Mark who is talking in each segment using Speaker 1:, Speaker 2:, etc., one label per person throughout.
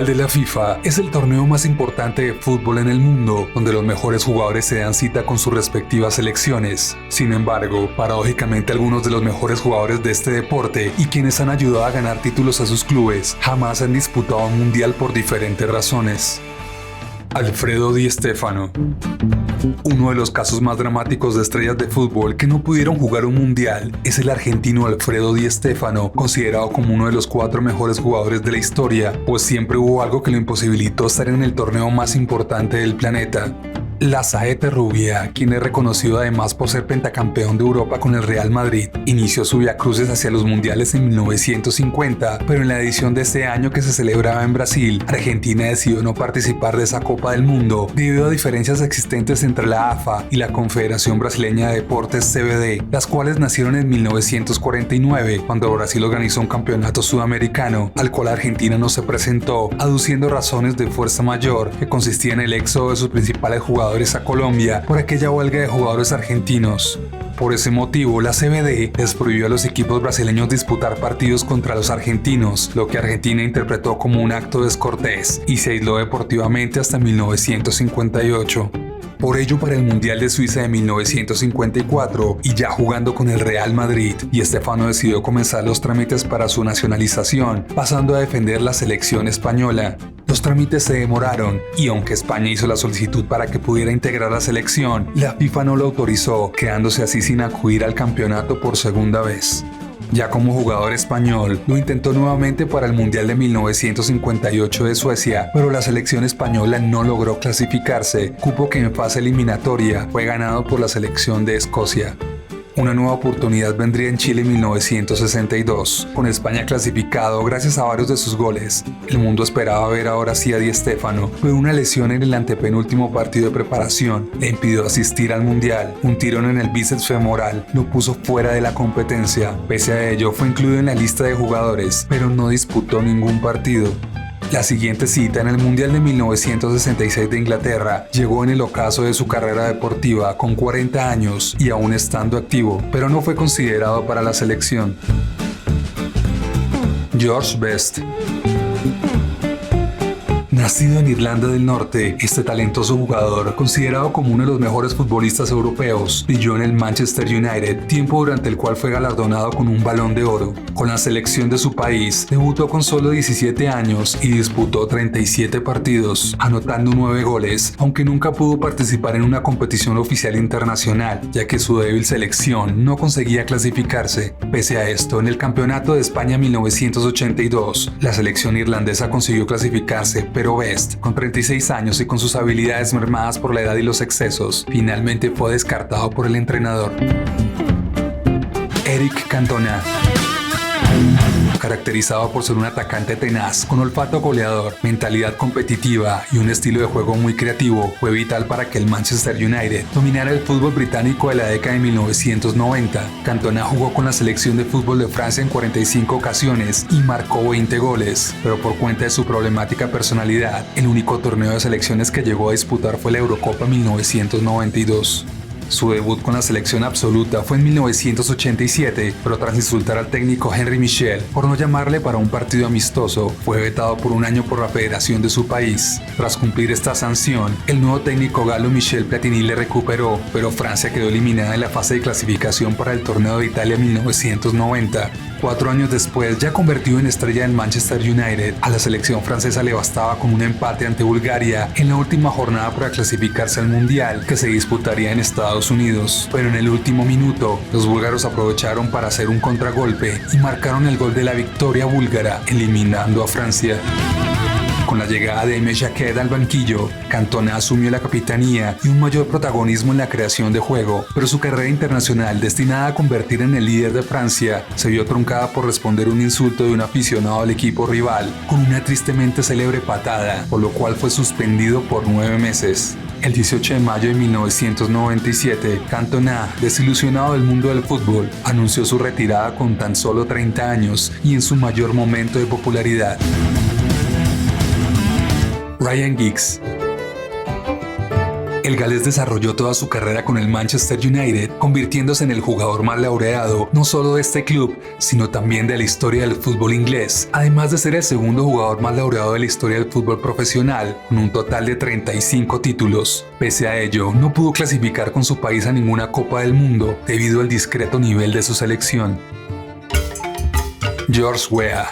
Speaker 1: Mundial de la FIFA es el torneo más importante de fútbol en el mundo, donde los mejores jugadores se dan cita con sus respectivas selecciones. Sin embargo, paradójicamente algunos de los mejores jugadores de este deporte y quienes han ayudado a ganar títulos a sus clubes jamás han disputado un mundial por diferentes razones. Alfredo Di Stéfano. Uno de los casos más dramáticos de estrellas de fútbol que no pudieron jugar un mundial es el argentino Alfredo Di Stéfano, considerado como uno de los 4 mejores jugadores de la historia, pues siempre hubo algo que lo imposibilitó estar en el torneo más importante del planeta. La Saeta Rubia, quien es reconocido además por ser pentacampeón de Europa con el Real Madrid, inició su viacrucis hacia los mundiales en 1950, pero en la edición de ese año que se celebraba en Brasil, Argentina decidió no participar de esa Copa del Mundo debido a diferencias existentes entre la AFA y la Confederación Brasileña de Deportes CBD, las cuales nacieron en 1949, cuando Brasil organizó un campeonato sudamericano, al cual Argentina no se presentó, aduciendo razones de fuerza mayor que consistía en el éxodo de sus principales jugadores a Colombia por aquella huelga de jugadores argentinos. Por ese motivo, la CBD les prohibió a los equipos brasileños disputar partidos contra los argentinos, lo que Argentina interpretó como un acto descortés y se aisló deportivamente hasta 1958. Por ello, para el Mundial de Suiza de 1954, y ya jugando con el Real Madrid, Di Stéfano decidió comenzar los trámites para su nacionalización, pasando a defender la selección española. Los trámites se demoraron, y aunque España hizo la solicitud para que pudiera integrar la selección, la FIFA no lo autorizó, quedándose así sin acudir al campeonato por segunda vez. Ya como jugador español, lo intentó nuevamente para el Mundial de 1958 de Suecia, pero la selección española no logró clasificarse, cupo que en fase eliminatoria fue ganado por la selección de Escocia. Una nueva oportunidad vendría en Chile en 1962, con España clasificado gracias a varios de sus goles. El mundo esperaba ver ahora sí a Di Stéfano, pero una lesión en el antepenúltimo partido de preparación le impidió asistir al Mundial. Un tirón en el bíceps femoral lo puso fuera de la competencia. Pese a ello, fue incluido en la lista de jugadores, pero no disputó ningún partido. La siguiente cita en el Mundial de 1966 de Inglaterra llegó en el ocaso de su carrera deportiva con 40 años y aún estando activo, pero no fue considerado para la selección. George Best. Nacido en Irlanda del Norte, este talentoso jugador, considerado como uno de los mejores futbolistas europeos, brilló en el Manchester United, tiempo durante el cual fue galardonado con un Balón de Oro. Con la selección de su país, debutó con solo 17 años y disputó 37 partidos, anotando 9 goles, aunque nunca pudo participar en una competición oficial internacional, ya que su débil selección no conseguía clasificarse. Pese a esto, en el Campeonato de España 1982, la selección irlandesa consiguió clasificarse, pero Best, con 36 años y con sus habilidades mermadas por la edad y los excesos, finalmente fue descartado por el entrenador. Eric Cantona. Caracterizado por ser un atacante tenaz, con olfato goleador, mentalidad competitiva y un estilo de juego muy creativo, fue vital para que el Manchester United dominara el fútbol británico de la década de 1990. Cantona jugó con la selección de fútbol de Francia en 45 ocasiones y marcó 20 goles, pero por cuenta de su problemática personalidad, el único torneo de selecciones que llegó a disputar fue la Eurocopa 1992. Su debut con la selección absoluta fue en 1987, pero tras insultar al técnico Henry Michel por no llamarle para un partido amistoso, fue vetado por un año por la federación de su país. Tras cumplir esta sanción, el nuevo técnico galo Michel Platini le recuperó, pero Francia quedó eliminada en la fase de clasificación para el Torneo de Italia 1990. 4 años después, ya convertido en estrella en Manchester United, a la selección francesa le bastaba con un empate ante Bulgaria en la última jornada para clasificarse al Mundial, que se disputaría en Estados Unidos. Pero en el último minuto, los búlgaros aprovecharon para hacer un contragolpe y marcaron el gol de la victoria búlgara, eliminando a Francia. Con la llegada de Aimé Jacquet al banquillo, Cantona asumió la capitanía y un mayor protagonismo en la creación de juego, pero su carrera internacional, destinada a convertir en el líder de Francia, se vio truncada por responder un insulto de un aficionado al equipo rival con una tristemente célebre patada, por lo cual fue suspendido por 9 meses. El 18 de mayo de 1997, Cantona, desilusionado del mundo del fútbol, anunció su retirada con tan solo 30 años y en su mayor momento de popularidad. Ryan Giggs. El galés desarrolló toda su carrera con el Manchester United, convirtiéndose en el jugador más laureado no solo de este club, sino también de la historia del fútbol inglés, además de ser el segundo jugador más laureado de la historia del fútbol profesional, con un total de 35 títulos. Pese a ello, no pudo clasificar con su país a ninguna Copa del Mundo debido al discreto nivel de su selección. George Weah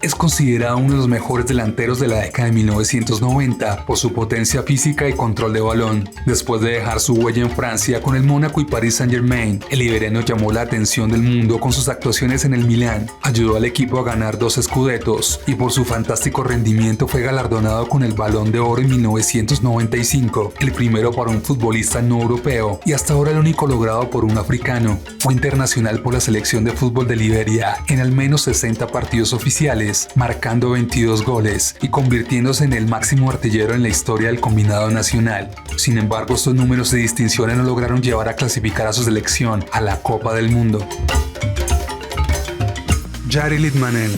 Speaker 1: es considerado uno de los mejores delanteros de la década de 1990 por su potencia física y control de balón. Después de dejar su huella en Francia con el Mónaco y Paris Saint-Germain, el iberiano llamó la atención del mundo con sus actuaciones en el Milán, ayudó al equipo a ganar 2 Scudettos y por su fantástico rendimiento fue galardonado con el Balón de Oro en 1995, el primero para un futbolista no europeo y hasta ahora el único logrado por un africano. Fue internacional por la selección de fútbol de Liberia en al menos 60 partidos oficiales, marcando 22 goles y convirtiéndose en el máximo artillero en la historia del combinado nacional. Sin embargo, estos números de distinciones no lograron llevar a clasificar a su selección a la Copa del Mundo. Jari Litmanen,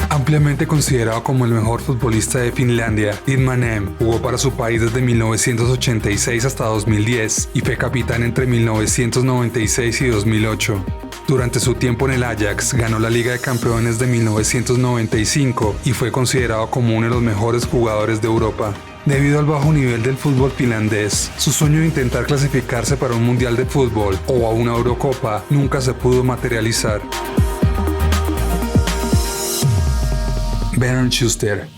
Speaker 1: ampliamente considerado como el mejor futbolista de Finlandia, Litmanen jugó para su país desde 1986 hasta 2010 y fue capitán entre 1996 y 2008. Durante su tiempo en el Ajax, ganó la Liga de Campeones de 1995 y fue considerado como uno de los mejores jugadores de Europa. Debido al bajo nivel del fútbol finlandés, su sueño de intentar clasificarse para un mundial de fútbol o a una Eurocopa nunca se pudo materializar. Bernd Schuster.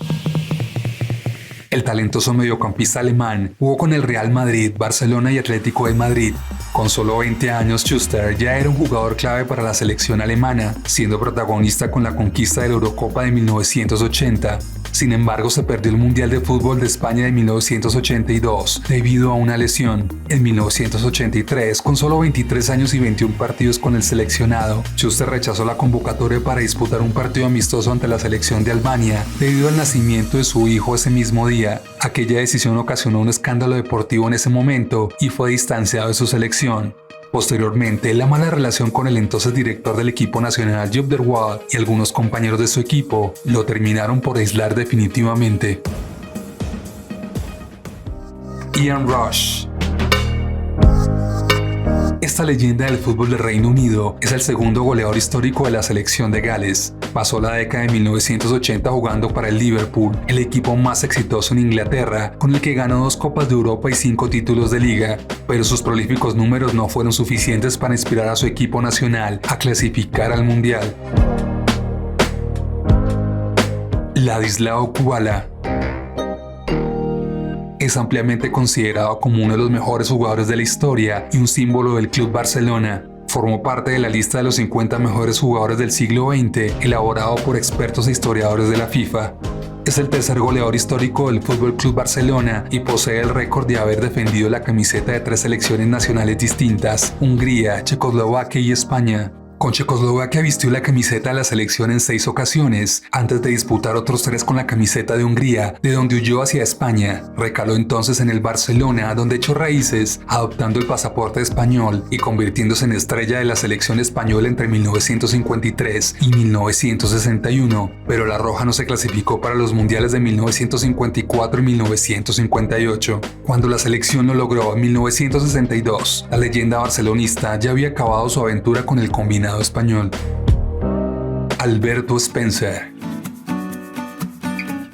Speaker 1: El talentoso mediocampista alemán jugó con el Real Madrid, Barcelona y Atlético de Madrid. Con solo 20 años, Schuster ya era un jugador clave para la selección alemana, siendo protagonista con la conquista de la Eurocopa de 1980. Sin embargo, se perdió el Mundial de Fútbol de España de 1982 debido a una lesión. En 1983, con solo 23 años y 21 partidos con el seleccionado, Schuster rechazó la convocatoria para disputar un partido amistoso ante la selección de Albania debido al nacimiento de su hijo ese mismo día. Aquella decisión ocasionó un escándalo deportivo en ese momento y fue distanciado de su selección. Posteriormente, la mala relación con el entonces director del equipo nacional Joop der Waal y algunos compañeros de su equipo lo terminaron por aislar definitivamente. Ian Rush. Esta leyenda del fútbol del Reino Unido es el segundo goleador histórico de la selección de Gales. Pasó la década de 1980 jugando para el Liverpool, el equipo más exitoso en Inglaterra, con el que ganó 2 Copas de Europa y 5 títulos de liga, pero sus prolíficos números no fueron suficientes para inspirar a su equipo nacional a clasificar al Mundial. Ladislao Kubala es ampliamente considerado como uno de los mejores jugadores de la historia y un símbolo del Club Barcelona. Formó parte de la lista de los 50 mejores jugadores del siglo XX, elaborado por expertos e historiadores de la FIFA. Es el tercer goleador histórico del Fútbol Club Barcelona y posee el récord de haber defendido la camiseta de 3 selecciones nacionales distintas: Hungría, Checoslovaquia y España. Con Checoslovaquia vistió la camiseta de la selección en 6 ocasiones, antes de disputar otros 3 con la camiseta de Hungría, de donde huyó hacia España. Recaló entonces en el Barcelona, donde echó raíces, adoptando el pasaporte español y convirtiéndose en estrella de la selección española entre 1953 y 1961, pero la roja no se clasificó para los mundiales de 1954 y 1958. Cuando la selección lo logró en 1962, la leyenda barcelonista ya había acabado su aventura con el combinado español. Alberto Spencer.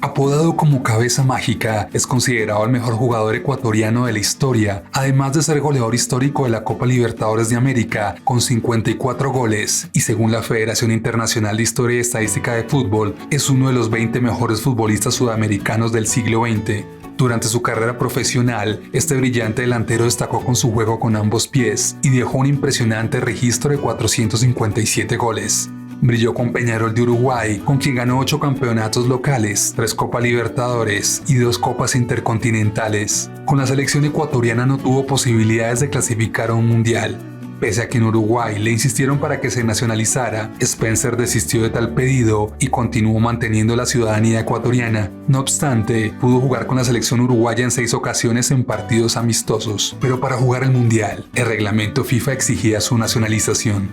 Speaker 1: Apodado como Cabeza Mágica, es considerado el mejor jugador ecuatoriano de la historia, además de ser goleador histórico de la Copa Libertadores de América con 54 goles y según la Federación Internacional de Historia y Estadística de Fútbol, es uno de los 20 mejores futbolistas sudamericanos del siglo XX. Durante su carrera profesional, este brillante delantero destacó con su juego con ambos pies y dejó un impresionante registro de 457 goles. Brilló con Peñarol de Uruguay, con quien ganó 8 campeonatos locales, 3 Copas Libertadores y 2 Copas Intercontinentales. Con la selección ecuatoriana no tuvo posibilidades de clasificar a un mundial. Pese a que en Uruguay le insistieron para que se nacionalizara, Spencer desistió de tal pedido y continuó manteniendo la ciudadanía ecuatoriana. No obstante, pudo jugar con la selección uruguaya en 6 ocasiones en partidos amistosos, pero para jugar el mundial, el reglamento FIFA exigía su nacionalización.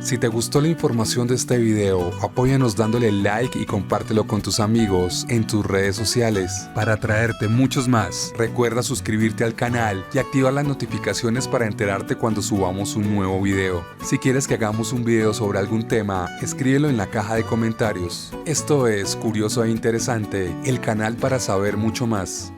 Speaker 1: Si te gustó la información de este video, apóyanos dándole like y compártelo con tus amigos en tus redes sociales para traerte muchos más. Recuerda suscribirte al canal y activar las notificaciones para enterarte cuando subamos un nuevo video. Si quieres que hagamos un video sobre algún tema, escríbelo en la caja de comentarios. Esto es Curioso e Interesante, el canal para saber mucho más.